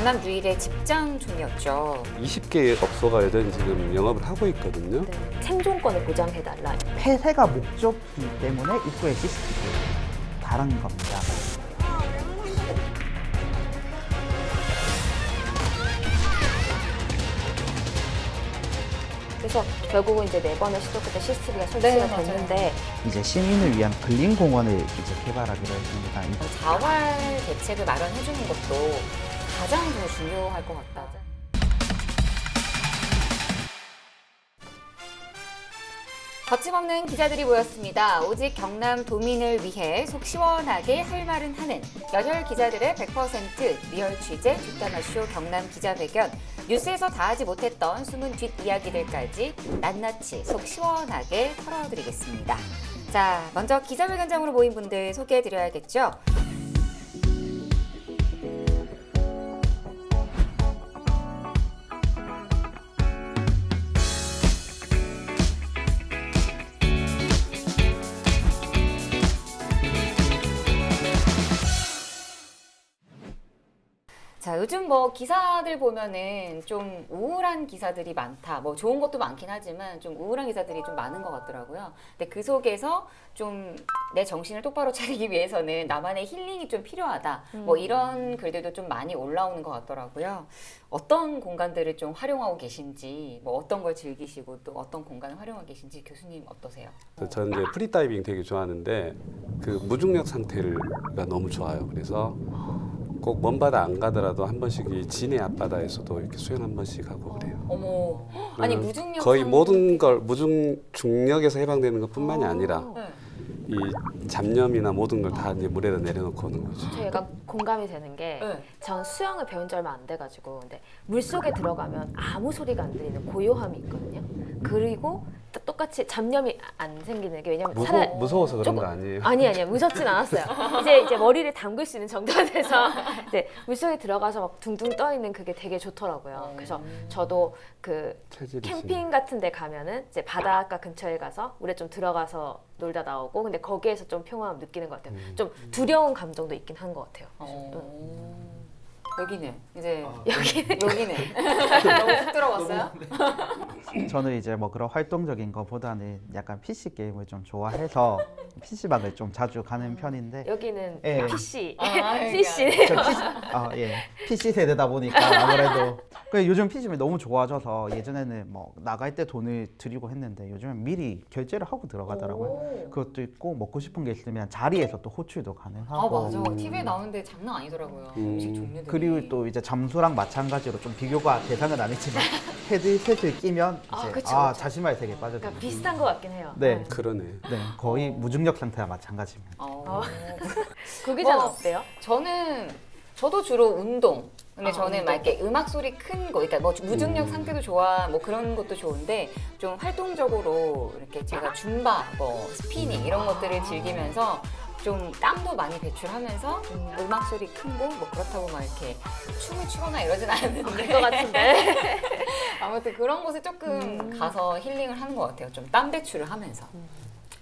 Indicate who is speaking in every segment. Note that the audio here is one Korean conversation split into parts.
Speaker 1: 경남 유일의 직장촌이었죠.
Speaker 2: 20개의 업소가 여전히 지금 영업을 하고 있거든요.
Speaker 3: 네. 생존권을 보장해달라.
Speaker 4: 폐쇄가 목적이기 때문에 입구에 CCTV를 달은 겁니다.
Speaker 3: 그래서 결국은 이제 4번을 시도 끝에 CCTV가 설치가
Speaker 1: 맞아요.
Speaker 3: 됐는데
Speaker 4: 이제 시민을 위한 근린 공원을 이제 개발하기로 했습니다.
Speaker 1: 자활 대책을 마련해주는 것도 가장 더 중요할 것 같다. 거침없는 기자들이 모였습니다. 오직 경남 도민을 위해 속 시원하게 할 말은 하는 열혈 기자들의 100% 리얼 취재 뒷담화쇼 경남 기자회견. 뉴스에서 다 하지 못했던 숨은 뒷이야기들까지 낱낱이 속 시원하게 털어드리겠습니다. 자, 먼저 기자회견장으로 모인 분들 소개해드려야겠죠. 자, 요즘 뭐 기사들 보면은 좀 우울한 기사들이 많다. 뭐 좋은 것도 많긴 하지만 좀 우울한 기사들이 좀 많은 것 같더라고요. 근데 그 속에서 좀 내 정신을 똑바로 차리기 위해서는 나만의 힐링이 좀 필요하다. 뭐 이런 글들도 좀 많이 올라오는 것 같더라고요. 어떤 공간들을 좀 활용하고 계신지, 뭐 어떤 걸 즐기시고 또 어떤 공간을 활용하고 계신지 교수님 어떠세요?
Speaker 2: 저는 이제 프리다이빙 되게 좋아하는데 그 무중력 상태가 너무 좋아요. 그래서 꼭 먼 바다 안 가더라도 한 번씩 이 진해 앞바다에서도 이렇게 수영 한 번씩 하고 그래요.
Speaker 1: 어머, 아니 무중력
Speaker 2: 거의
Speaker 1: 상-
Speaker 2: 모든 걸 중력에서 해방되는 것뿐만이 아니라
Speaker 1: 네.
Speaker 2: 이 잡념이나 모든 걸 다 이제 물에다 내려놓고 오는 거죠.
Speaker 3: 제가 공감이 되는 게
Speaker 1: 네.
Speaker 3: 전 수영을 배운 지 얼마 안 돼가지고 근데 물속에 들어가면 아무 소리가 안 들리는 고요함이 있거든요. 그리고 똑같이 잡념이 안 생기는 게 왜냐면
Speaker 2: 무서워서 그런
Speaker 3: 조금-
Speaker 2: 거 아니에요?
Speaker 3: 아니요 무섭진 않았어요. 이제 머리를 담글 수 있는 정도가 돼서 이제 물속에 들어가서 막 둥둥 떠 있는 그게 되게 좋더라고요. 그래서 저도 그
Speaker 2: 체질이
Speaker 3: 캠핑 같은 데 가면은 이제 바닷가 근처에 가서 물에 좀 들어가서 놀다 나오고 근데 거기에서 좀 평화감 느끼는 것 같아요. 좀 두려운 감정도 있긴 한 것 같아요.
Speaker 1: 여기는 이제
Speaker 3: 여기는
Speaker 1: 여기는 너무 훅 들어갔어요?
Speaker 4: 저는 이제 뭐 그런 활동적인 것보다는 약간 PC 게임을 좀 좋아해서 PC방을 좀 자주 가는 편인데
Speaker 3: 여기는
Speaker 4: 예.
Speaker 3: PC,
Speaker 1: 아,
Speaker 3: PC.
Speaker 4: 저 PC 세대다 보니까 아무래도 요즘 PC방이 너무 좋아져서 예전에는 뭐 나갈 때 돈을 들이고 했는데 요즘은 미리 결제를 하고 들어가더라고요. 그것도 있고 먹고 싶은 게 있으면 자리에서 또 호출도
Speaker 1: 아
Speaker 4: 가능하고
Speaker 1: 맞아. TV에 나오는데 장난 아니더라고요. 음식 종류들이.
Speaker 4: 그리고 또 이제 잠수랑 마찬가지로 좀 비교가 대상은 아니지만 헤드셋을 끼면 이제
Speaker 3: 그쵸, 그쵸.
Speaker 4: 자신만의 세계에 빠져들어요.
Speaker 3: 그러니까 비슷한 것 같긴 해요.
Speaker 4: 네.
Speaker 2: 그러네.
Speaker 4: 네, 거의 무중력 상태와 마찬가지입니다.
Speaker 3: 그 기자는
Speaker 1: 뭐,
Speaker 3: 어때요?
Speaker 1: 저도 주로 운동. 근데 저는
Speaker 3: 운동.
Speaker 1: 막 이렇게 음악 소리 큰 거, 그러니까 뭐 무중력 상태도 좋아, 뭐 그런 것도 좋은데 좀 활동적으로 이렇게 제가 줌바, 뭐 스피닝 이런 것들을 즐기면서 좀 땀도 많이 배출하면서 음악 소리 큰 거, 뭐 그렇다고 막 이렇게 춤을 추거나 이러진 않는데.
Speaker 3: 그럴 것 같은데.
Speaker 1: 아무튼 그런 곳에 조금 가서 힐링을 하는 것 같아요. 좀 땀 배출을 하면서.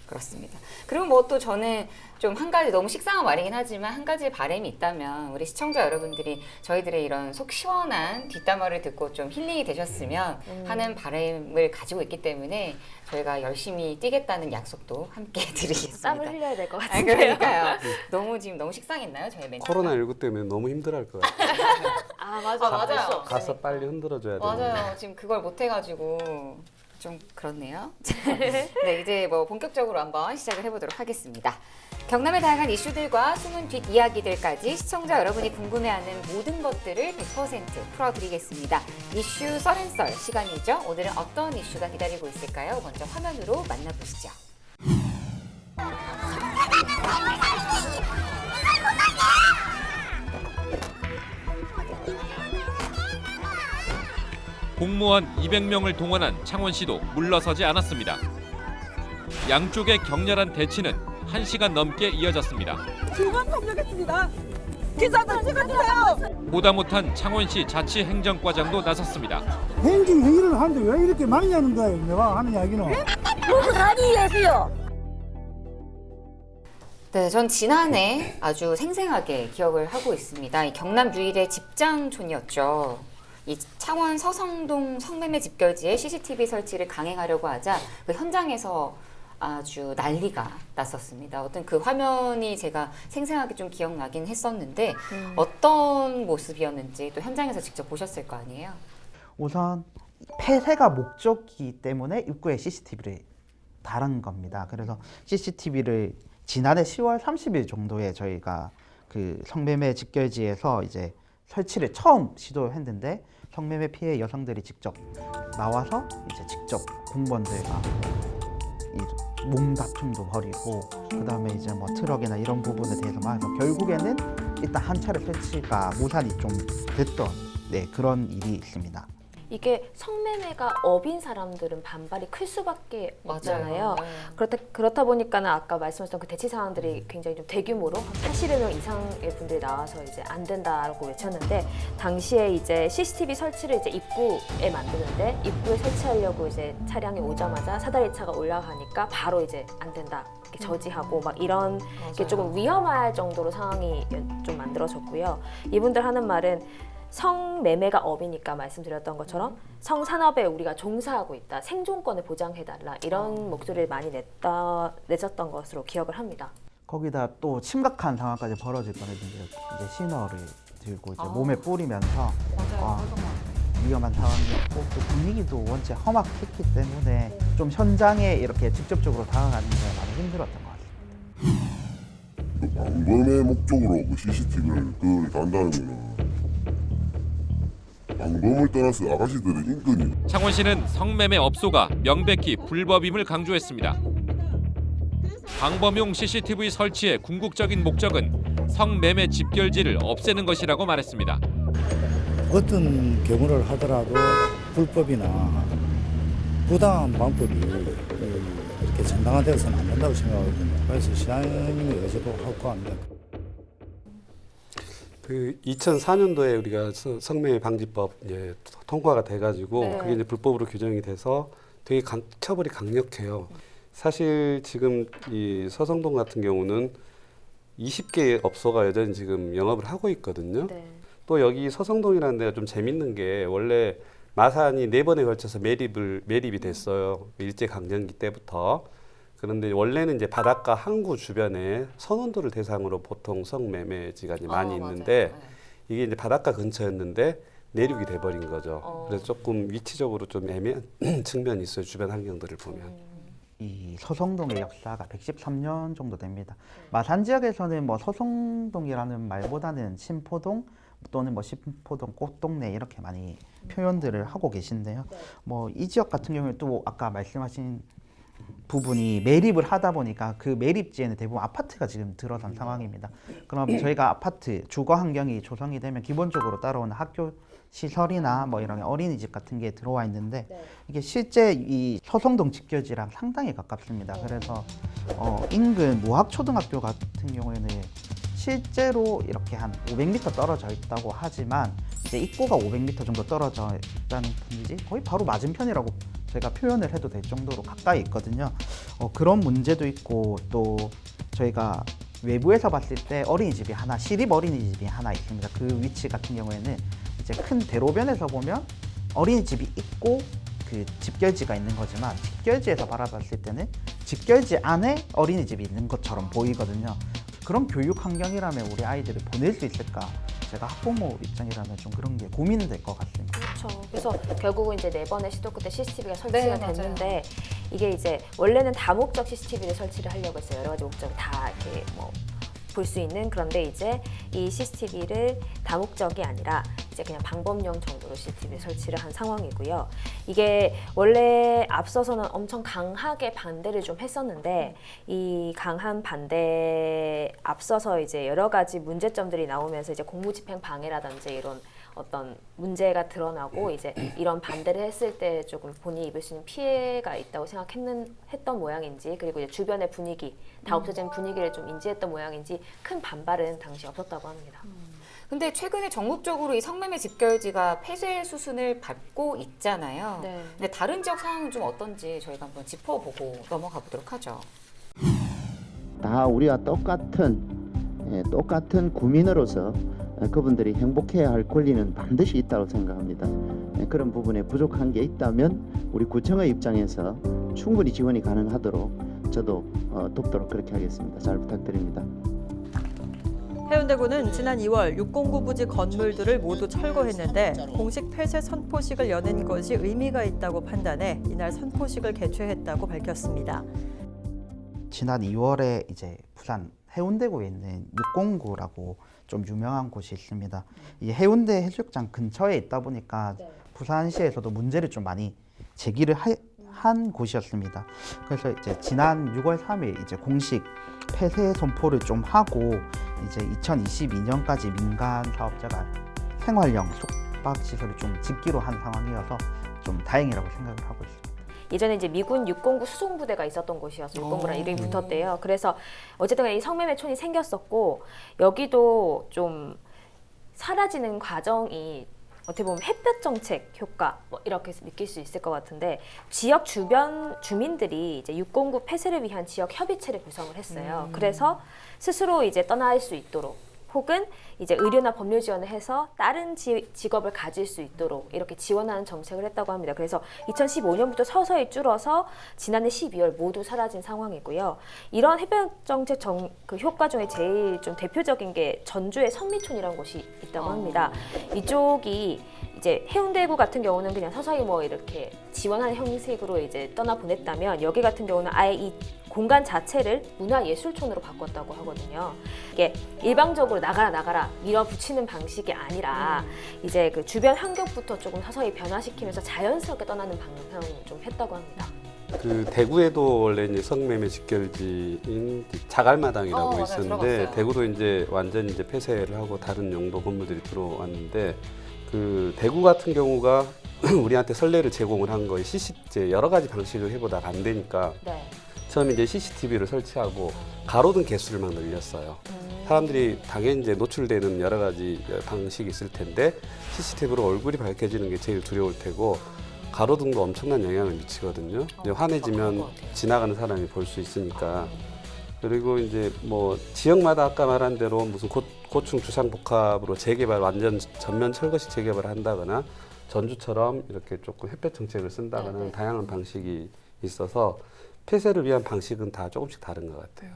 Speaker 1: 그렇습니다. 그리고 뭐 또 저는 좀 한 가지 너무 식상한 말이긴 하지만 한 가지 바람이 있다면 우리 시청자 여러분들이 저희들의 이런 속 시원한 뒷담화를 듣고 좀 힐링이 되셨으면 하는 바람을 가지고 있기 때문에 저희가 열심히 뛰겠다는 약속도 함께 드리겠습니다.
Speaker 3: 땀을 흘려야 될 것
Speaker 1: 아,
Speaker 3: 같은데요.
Speaker 1: 그러니까요. 지금 너무 식상했나요? 저희 멘트.
Speaker 2: 코로나19 때문에 너무 힘들어할 것 같아요.
Speaker 3: 아 맞아.
Speaker 1: 아, 맞아요.
Speaker 3: 어쩔 수 없으니까.
Speaker 2: 가서 빨리 흔들어줘야 되는데.
Speaker 1: 맞아요. 지금 그걸 못 해가지고 좀 그렇네요. 네, 이제 뭐 본격적으로 한번 시작을 해보도록 하겠습니다. 경남의 다양한 이슈들과 숨은 뒷이야기들까지 시청자 여러분이 궁금해하는 모든 것들을 100% 풀어드리겠습니다. 이슈 썰앤썰 시간이죠. 오늘은 어떤 이슈가 기다리고 있을까요? 먼저 화면으로 만나보시죠.
Speaker 5: 공무원 200명을 동원한 창원시도 물러서지 않았습니다. 양쪽의 격렬한 대치는 1시간 넘게 이어졌습니다.
Speaker 6: 중간 법령했습니다. 기자들 찍어주세요.
Speaker 5: 보다 못한 창원시 자치행정과장도 나섰습니다.
Speaker 7: 행정 행위를 하는데 왜 이렇게 막냐는 거예요. 내가 하는 이야기는.
Speaker 6: 무슨 아니에요?
Speaker 1: 네, 전 지난해 아주 생생하게 기억을 하고 있습니다. 이 경남 유일의 집장촌이었죠. 이 창원 서성동 성매매 집결지에 CCTV 설치를 강행하려고 하자 그 현장에서 아주 난리가 났었습니다. 어떤 그 화면이 제가 생생하게 좀 기억나긴 했었는데 어떤 모습이었는지 또 현장에서 직접 보셨을 거 아니에요?
Speaker 4: 우선 폐쇄가 목적이기 때문에 입구에 CCTV를 달은 겁니다. 그래서 CCTV를 지난해 10월 30일 정도에 저희가 그 성매매 직결지에서 이제 설치를 처음 시도했는데 성매매 피해 여성들이 직접 나와서 이제 직접 공무원들과 이 몸다툼도 벌이고 그다음에 이제 뭐 트럭이나 이런 부분에 대해서 말해서 결국에는 일단 한 차례 설치가 무산이 좀 됐던 그런 일이 있습니다.
Speaker 3: 이게 성매매가 업인 사람들은 반발이 클 수밖에 없잖아요.
Speaker 1: 맞아요.
Speaker 3: 그렇다 보니까는 아까 말씀하셨던 그 대치 상황들이 굉장히 좀 대규모로 한 80여 명 이상의 분들이 나와서 이제 안 된다고 외쳤는데 당시에 이제 CCTV 설치를 이제 입구에 만드는데 입구에 설치하려고 이제 차량이 오자마자 사다리 차가 올라가니까 바로 이제 안 된다. 이렇게 저지하고 막 이런 게 조금 위험할 정도로 상황이 좀 만들어졌고요. 이분들 하는 말은 성매매가 업이니까 말씀드렸던 것처럼 성산업에 우리가 종사하고 있다. 생존권을 보장해달라. 이런 목소리를 많이 내셨던 것으로 기억을 합니다.
Speaker 4: 거기다 또 심각한 상황까지 벌어질 뻔했는데 이제 신호를 들고 이제 몸에 뿌리면서 위험한 상황이었고 또 분위기도 원체 험악했기 때문에 좀 현장에 이렇게 직접적으로 다가가는 게 많이 힘들었던 것 같습니다.
Speaker 8: 방범의 목적으로 그 CCTV를 그걸 단다는 거는 방범을 떠나서 아가씨들의 인권이
Speaker 5: 창원시는 성매매 업소가 명백히 불법임을 강조했습니다. 방범용 CCTV 설치의 궁극적인 목적은 성매매 집결지를 없애는 것이라고 말했습니다.
Speaker 7: 어떤 경우를 하더라도 불법이나 부당한 방법이 이렇게 정당화되어서는 안 된다고 생각하거든요. 그래서 시장님의 의지도 확고합니다.
Speaker 2: 그 2004년도에 우리가 성매매 방지법 이제 통과가 돼가지고
Speaker 3: 네.
Speaker 2: 그게 이제 불법으로 규정이 돼서 되게 처벌이 강력해요. 사실 지금 이 서성동 같은 경우는 20개의 업소가 여전히 지금 영업을 하고 있거든요.
Speaker 3: 네.
Speaker 2: 또 여기 서성동이라는 데가 좀 재밌는 게 원래 마산이 4번에 걸쳐서 매립이 됐어요. 일제 강점기 때부터. 그런데 원래는 이제 바닷가 항구 주변에 선원들을 대상으로 보통 성매매지가 이제 많이 있는데
Speaker 1: 맞아요.
Speaker 2: 이게 이제 바닷가 근처였는데 내륙이 돼버린 거죠. 그래서 조금 위치적으로 좀 애매한 측면이 있어요. 주변 환경들을 보면.
Speaker 4: 이 서성동의 역사가 113년 정도 됩니다. 마산 지역에서는 뭐 서성동이라는 말보다는 신포동 또는 뭐 신포동 꽃동네 이렇게 많이 표현들을 하고 계신데요. 뭐 이 지역 같은 경우에 또 아까 말씀하신 부분이 매립을 하다 보니까 그 매립지에는 대부분 아파트가 지금 들어선 상황입니다. 그럼 저희가 아파트 주거 환경이 조성이 되면 기본적으로 따라오는 학교 시설이나 뭐 이런 어린이집 같은 게 들어와 있는데 이게 실제 이 서성동 집결지랑 상당히 가깝습니다. 그래서 인근 무학초등학교 같은 경우에는 실제로 이렇게 한 500m 떨어져 있다고 하지만 이제 입구가 500m 정도 떨어져 있다는 분이지 거의 바로 맞은편이라고 제가 표현을 해도 될 정도로 가까이 있거든요. 그런 문제도 있고 또 저희가 외부에서 봤을 때 어린이집이 하나, 시립 어린이집이 하나 있습니다. 그 위치 같은 경우에는 이제 큰 대로변에서 보면 어린이집이 있고 그 집결지가 있는 거지만 집결지에서 바라봤을 때는 집결지 안에 어린이집이 있는 것처럼 보이거든요. 그런 교육 환경이라면 우리 아이들을 보낼 수 있을까? 제가 학부모 입장이라면 좀 그런 게 고민될 것 같습니다.
Speaker 3: 그렇죠. 그래서 결국은 이제 4번의 시도 끝에 CCTV가 설치가
Speaker 1: 네, 맞아요.
Speaker 3: 됐는데 이게 이제 원래는 다목적 CCTV를 설치를 하려고 했어요. 여러 가지 목적이 다 이렇게 뭐 볼 수 있는. 그런데 이제 이 CCTV를 다목적이 아니라 이제 그냥 방범용 정도로 CCTV 설치를 한 상황이고요. 이게 원래 앞서서는 엄청 강하게 반대를 좀 했었는데 이 강한 반대에 앞서서 이제 여러 가지 문제점들이 나오면서 이제 공무집행 방해라든지 이런 어떤 문제가 드러나고 이제 이런 반대를 했을 때 조금 본인이 입을 수 있는 피해가 있다고 했던 모양인지 그리고 이제 주변의 분위기 다 없어진 분위기를 좀 인지했던 모양인지 큰 반발은 당시 없었다고 합니다.
Speaker 1: 근데 최근에 전국적으로 이 성매매 집결지가 폐쇄 수순을 밟고 있잖아요.
Speaker 3: 네.
Speaker 1: 근데 다른 지역 상황은 좀 어떤지 저희가 한번 짚어보고 넘어가 보도록 하죠.
Speaker 9: 다 우리와 똑같은 국민으로서 그분들이 행복해야 할 권리는 반드시 있다고 생각합니다. 그런 부분에 부족한 게 있다면 우리 구청의 입장에서 충분히 지원이 가능하도록 저도 돕도록 그렇게 하겠습니다. 잘 부탁드립니다.
Speaker 6: 해운대구는 지난 2월 609 부지 건물들을 모두 철거했는데 공식 폐쇄 선포식을 여는 것이 의미가 있다고 판단해 이날 선포식을 개최했다고 밝혔습니다.
Speaker 4: 지난 2월에 이제 부산 해운대구에 있는 609라고 좀 유명한 곳이 있습니다. 이 해운대 해수욕장 근처에 있다 보니까 부산시에서도 문제를 좀 많이 제기를 한 곳이었습니다. 그래서 이제 지난 6월 3일 이제 공식 폐쇄 선포를 좀 하고 이제 2022년까지 민간 사업자가 생활형 숙박 시설을 좀 짓기로 한 상황이어서 좀 다행이라고 생각을 하고 있습니다.
Speaker 3: 예전에 이제 미군 609 수송부대가 있었던 곳이어서 609라는 이름이 붙었대요. 그래서 어쨌든 이 성매매촌이 생겼었고 여기도 좀 사라지는 과정이 어떻게 보면 햇볕 정책 효과 뭐 이렇게 느낄 수 있을 것 같은데 지역 주변 주민들이 이제 609 폐쇄를 위한 지역 협의체를 구성을 했어요. 그래서 스스로 이제 떠날 수 있도록 혹은 이제 의료나 법률 지원을 해서 다른 직업을 가질 수 있도록 이렇게 지원하는 정책을 했다고 합니다. 그래서 2015년부터 서서히 줄어서 지난해 12월 모두 사라진 상황이고요. 이런 햇볕 정책 그 효과 중에 제일 좀 대표적인 게 전주의 선미촌이라는 곳이 있다고 합니다. 이쪽이 이제 해운대구 같은 경우는 그냥 서서히 뭐 이렇게 지원하는 형식으로 이제 떠나 보냈다면 여기 같은 경우는 아예 이 공간 자체를 문화예술촌으로 바꿨다고 하거든요. 이게 일방적으로 나가라 밀어붙이는 방식이 아니라 이제 그 주변 환경부터 조금 서서히 변화시키면서 자연스럽게 떠나는 방향을 좀 했다고 합니다.
Speaker 2: 그 대구에도 원래 이제 성매매 직결지인 자갈마당이라고
Speaker 1: 맞아요.
Speaker 2: 있었는데
Speaker 1: 들어봤어요.
Speaker 2: 대구도 이제 완전히 이제 폐쇄를 하고 다른 용도 건물들이 들어왔는데 그 대구 같은 경우가 우리한테 선례를 제공을 한 거예요. 이제 여러 가지 방식을 해보다가 안 되니까
Speaker 1: 네.
Speaker 2: 처음에 이제 CCTV를 설치하고 가로등 개수를 막 늘렸어요. 사람들이 당연히 이제 노출되는 여러 가지 방식이 있을 텐데 CCTV로 얼굴이 밝혀지는 게 제일 두려울 테고 가로등도 엄청난 영향을 미치거든요. 이제 환해지면 지나가는 사람이 볼 수 있으니까. 그리고 이제 뭐 지역마다 아까 말한 대로 무슨 고층 주상 복합으로 재개발 완전 전면 철거식 재개발을 한다거나 전주처럼 이렇게 조금 햇볕 정책을 쓴다거나 다양한 방식이 있어서 폐쇄를 위한 방식은 다 조금씩 다른 것 같아요.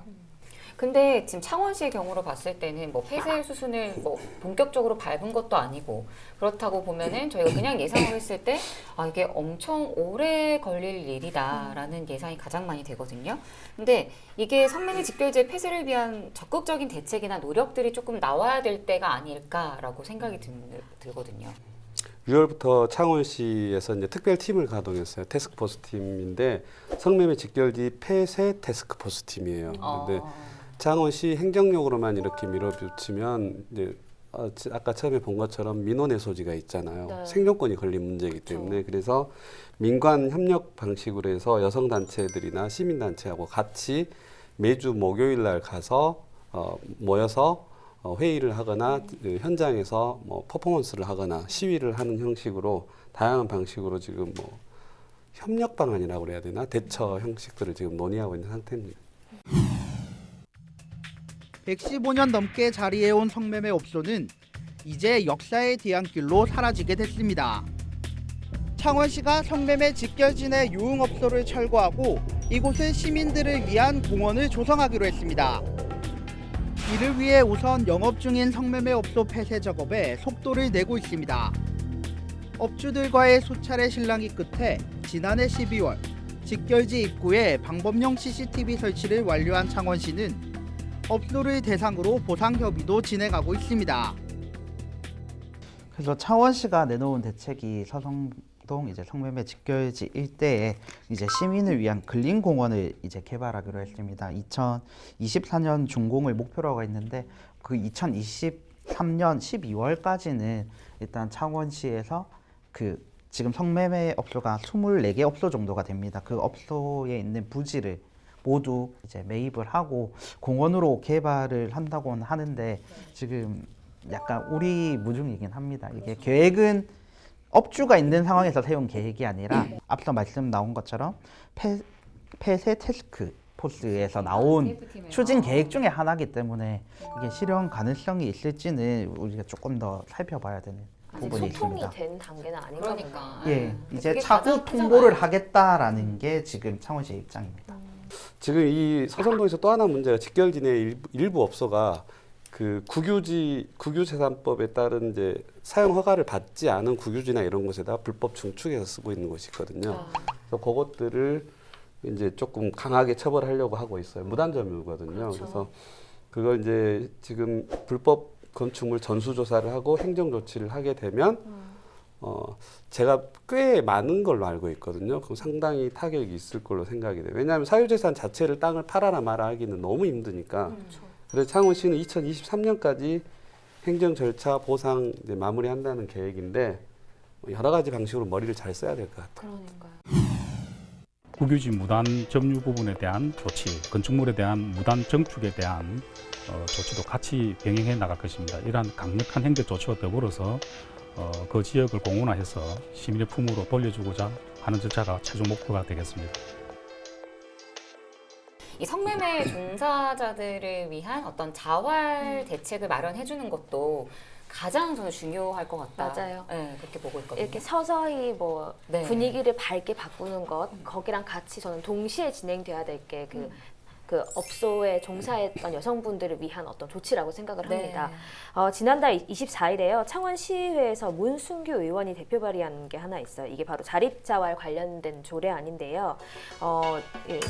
Speaker 1: 근데 지금 창원시의 경우로 봤을 때는 뭐 폐쇄 수순을 뭐 본격적으로 밟은 것도 아니고 그렇다고 보면은 저희가 그냥 예상을 했을 때 이게 엄청 오래 걸릴 일이다라는 예상이 가장 많이 되거든요. 근데 이게 성매매 직결제 폐쇄를 위한 적극적인 대책이나 노력들이 조금 나와야 될 때가 아닐까라고 생각이 들거든요.
Speaker 2: 6월부터 창원시에서 이제 특별팀을 가동했어요. 태스크포스 팀인데 성매매 직결지 폐쇄 태스크포스 팀이에요. 근데 창원시 행정력으로만 이렇게 밀어붙이면 이제 아까 처음에 본 것처럼 민원의 소지가 있잖아요.
Speaker 3: 네.
Speaker 2: 생존권이 걸린 문제이기 때문에 그래서 민관 협력 방식으로 해서 여성단체들이나 시민단체하고 같이 매주 목요일 날 가서 모여서 회의를 하거나 현장에서 뭐 퍼포먼스를 하거나 시위를 하는 형식으로 다양한 방식으로 지금 뭐 협력 방안이라고 그래야 되나 대처 형식들을 지금 논의하고 있는 상태입니다.
Speaker 10: 115년 넘게 자리해온 성매매 업소는 이제 역사의 뒤안길로 사라지게 됐습니다. 창원시가 성매매 직결진의 유흥업소를 철거하고 이곳을 시민들을 위한 공원을 조성하기로 했습니다. 이를 위해 우선 영업 중인 성매매 업소 폐쇄 작업에 속도를 내고 있습니다. 업주들과의 수차례 실랑이 끝에 지난해 12월 직결지 입구에 방범용 CCTV 설치를 완료한 창원시는 업소를 대상으로 보상 협의도 진행하고 있습니다.
Speaker 4: 그래서 창원시가 내놓은 대책이 서성동 이제 성매매 직결지 일대에 이제 시민을 위한 근린 공원을 이제 개발하기로 했습니다. 2024년 준공을 목표로 하고 있는데 그 2023년 12월까지는 일단 창원시에서 그 지금 성매매 업소가 24개 업소 정도가 됩니다. 그 업소에 있는 부지를 모두 이제 매입을 하고 공원으로 개발을 한다고는 하는데 지금 약간 우리무중이긴 합니다. 이게 계획은 업주가 있는 상황에서 세운 계획이 아니라 앞서 말씀 나온 것처럼 폐쇄 태스크 타스크포스에서 나온
Speaker 1: TF팀에서.
Speaker 4: 추진 계획 중에 하나이기 때문에 이게 실현 가능성이 있을지는 우리가 조금 더 살펴봐야 되는
Speaker 3: 아직
Speaker 4: 부분이
Speaker 3: 소통이
Speaker 4: 있습니다.
Speaker 3: 된 단계는 아닌가
Speaker 1: 그러니까.
Speaker 3: 봅니다.
Speaker 4: 예, 이제
Speaker 1: 그게
Speaker 4: 차후
Speaker 1: 가장
Speaker 4: 통보를
Speaker 1: 크잖아요.
Speaker 4: 하겠다라는 게 지금 창원시의 입장입니다.
Speaker 2: 지금 이 서성동에서 또 하나 문제가 직결진의 일부 업소가 그 국유재산법에 따른 이제 사용 허가를 받지 않은 국유지나 이런 곳에다 불법 중축해서 쓰고 있는 곳이 있거든요. 그래서 그것들을 이제 조금 강하게 처벌하려고 하고 있어요. 무단점유거든요. 그래서 그걸 이제 지금 불법 건축물 전수조사를 하고 행정조치를 하게 되면 제가 꽤 많은 걸로 알고 있거든요. 그럼 상당히 타격이 있을 걸로 생각이 돼요. 왜냐하면 사유재산 자체를 땅을 팔아라 마라 하기는 너무 힘드니까. 그래서 창원시는 2023년까지 행정 절차 보상 이제 마무리한다는 계획인데 여러 가지 방식으로 머리를 잘 써야 될 것 같아요.
Speaker 3: 그러니까요.
Speaker 11: 국유지 무단 점유 부분에 대한 조치, 건축물에 대한 무단 정축에 대한 조치도 같이 병행해 나갈 것입니다. 이러한 강력한 행정 조치와 더불어서 그 지역을 공원화해서 시민의 품으로 돌려주고자 하는 절차가 최종 목표가 되겠습니다.
Speaker 1: 이 성매매 종사자들을 위한 어떤 자활 대책을 마련해 주는 것도 가장 저는 중요할 것 같다.
Speaker 3: 맞아요.
Speaker 1: 네, 그렇게 보고 있거든요.
Speaker 3: 이렇게 서서히 뭐
Speaker 1: 네.
Speaker 3: 분위기를 밝게 바꾸는 것, 거기랑 같이 저는 동시에 진행돼야 될 게 그 업소에 종사했던 여성분들을 위한 어떤 조치라고 생각을 합니다. 지난달 24일에요. 창원시의회에서 문순규 의원이 대표 발의한 게 하나 있어요. 이게 바로 자립자활 관련된 조례안인데요.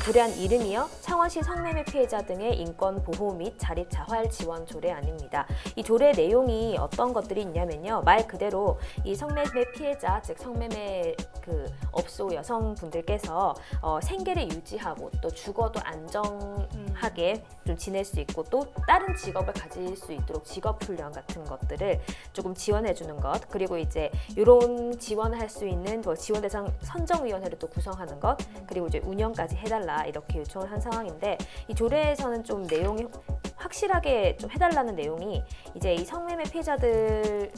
Speaker 3: 조례안 이름이요. 창원시 성매매 피해자 등의 인권 보호 및 자립자활 지원 조례안입니다. 이 조례 내용이 어떤 것들이 있냐면요. 말 그대로 이 성매매 피해자, 즉 성매매 그 업소 여성분들께서 생계를 유지하고 또 죽어도 안정하게 좀 지낼 수 있고 또 다른 직업을 가질 수 있도록 직업 훈련 같은 것들을 조금 지원해 주는 것, 그리고 이제 이런 지원을 할 수 있는 뭐 지원 대상 선정위원회를 또 구성하는 것, 그리고 이제 운영까지 해달라 이렇게 요청을 한 상황인데, 이 조례에서는 좀 내용이 확실하게 좀 해달라는 내용이 이제 이 성매매 피해자들은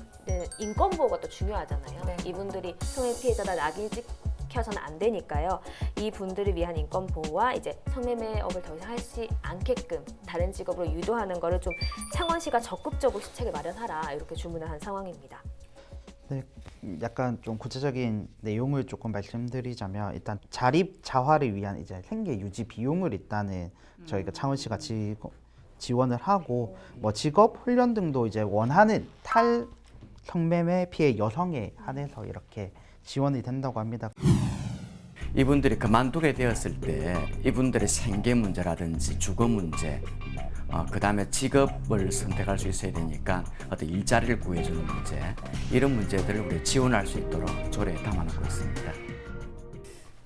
Speaker 3: 인권 보호가 또 중요하잖아요.
Speaker 1: 네.
Speaker 3: 이분들이 성매매 피해자다 낙인 찍혀서는 안 되니까요. 이 분들을 위한 인권 보호와 이제 성매매업을 더 이상 하지 않게끔 다른 직업으로 유도하는 거를 좀 창원시가 적극적으로 시책을 마련하라 이렇게 주문을 한 상황입니다.
Speaker 4: 네, 약간 좀 구체적인 내용을 조금 말씀드리자면 일단 자립 자활을 위한 이제 생계 유지 비용을 일단은 저희가 창원시가 지원을 하고 뭐 직업 훈련 등도 이제 원하는 탈 성매매 피해 여성에 한해서 이렇게 지원이 된다고 합니다.
Speaker 12: 이분들이 그만두게 되었을 때 이분들의 생계 문제라든지 주거 문제, 그 다음에 직업을 선택할 수 있어야 되니까 어떤 일자리를 구해주는 문제, 이런 문제들을 우리 지원할 수 있도록 조례에 담아놓고 있습니다.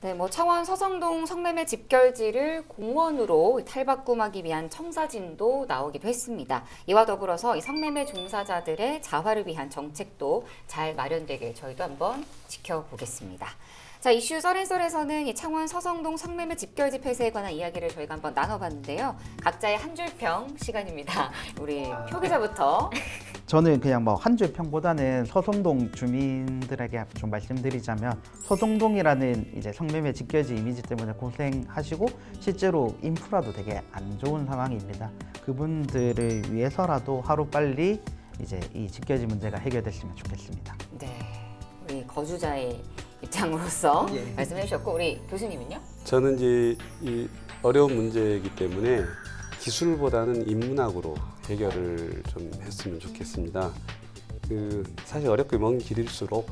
Speaker 1: 네, 뭐 창원 서성동 성매매 집결지를 공원으로 탈바꿈하기 위한 청사진도 나오기도 했습니다. 이와 더불어서 이 성매매 종사자들의 자활을 위한 정책도 잘 마련되길 저희도 한번 지켜보겠습니다. 자, 이슈 썰앤썰에서는 이 창원 서성동 성매매 집결지 폐쇄에 관한 이야기를 저희가 한번 나눠봤는데요. 각자의 한 줄 평 시간입니다. 우리 표 기자부터.
Speaker 4: 저는 그냥 뭐 한 줄 평보다는 서성동 주민들에게 좀 말씀드리자면, 서성동이라는 이제 성매매 집결지 이미지 때문에 고생하시고 실제로 인프라도 되게 안 좋은 상황입니다. 그분들을 위해서라도 하루빨리 이제 이 집결지 문제가 해결됐으면 좋겠습니다.
Speaker 1: 네, 우리 거주자의 입장으로서
Speaker 10: 예.
Speaker 1: 말씀해 주셨고, 우리 교수님은요?
Speaker 2: 저는 이제 이 어려운 문제이기 때문에 기술보다는 인문학으로 해결을 좀 했으면 좋겠습니다. 사실 어렵게 먼 길일수록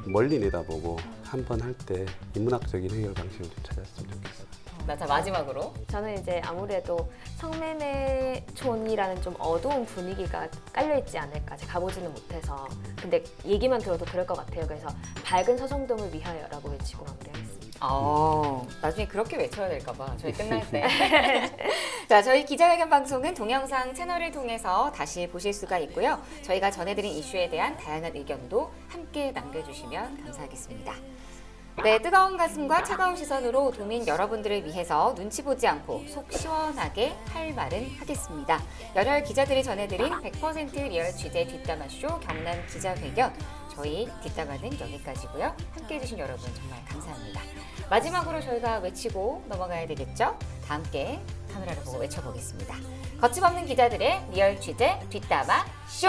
Speaker 2: 멀리 내다보고 한 번 할 때 인문학적인 해결 방식을 좀 찾았으면 좋겠어요.
Speaker 1: 자, 마지막으로.
Speaker 3: 저는 이제 아무래도 성매매촌이라는 좀 어두운 분위기가 깔려있지 않을까. 제가 가보지는 못해서. 근데 얘기만 들어도 그럴 것 같아요. 그래서 밝은 서성동을 위하여라고 외치고 마무리하겠습니다.
Speaker 1: 나중에 그렇게 외쳐야 될까 봐. 저희 끝날 때. 자, 저희 기자회견 방송은 동영상 채널을 통해서 다시 보실 수가 있고요. 저희가 전해드린 이슈에 대한 다양한 의견도 함께 남겨주시면 감사하겠습니다. 네, 뜨거운 가슴과 차가운 시선으로 도민 여러분들을 위해서 눈치 보지 않고 속 시원하게 할 말은 하겠습니다. 열혈 기자들이 전해드린 100% 리얼 취재 뒷담화쇼 경남 기자회견. 저희 뒷담화는 여기까지고요. 함께해 주신 여러분 정말 감사합니다. 마지막으로 저희가 외치고 넘어가야 되겠죠? 다 함께 카메라를 보고 외쳐보겠습니다. 거침없는 기자들의 리얼 취재 뒷담화 쇼!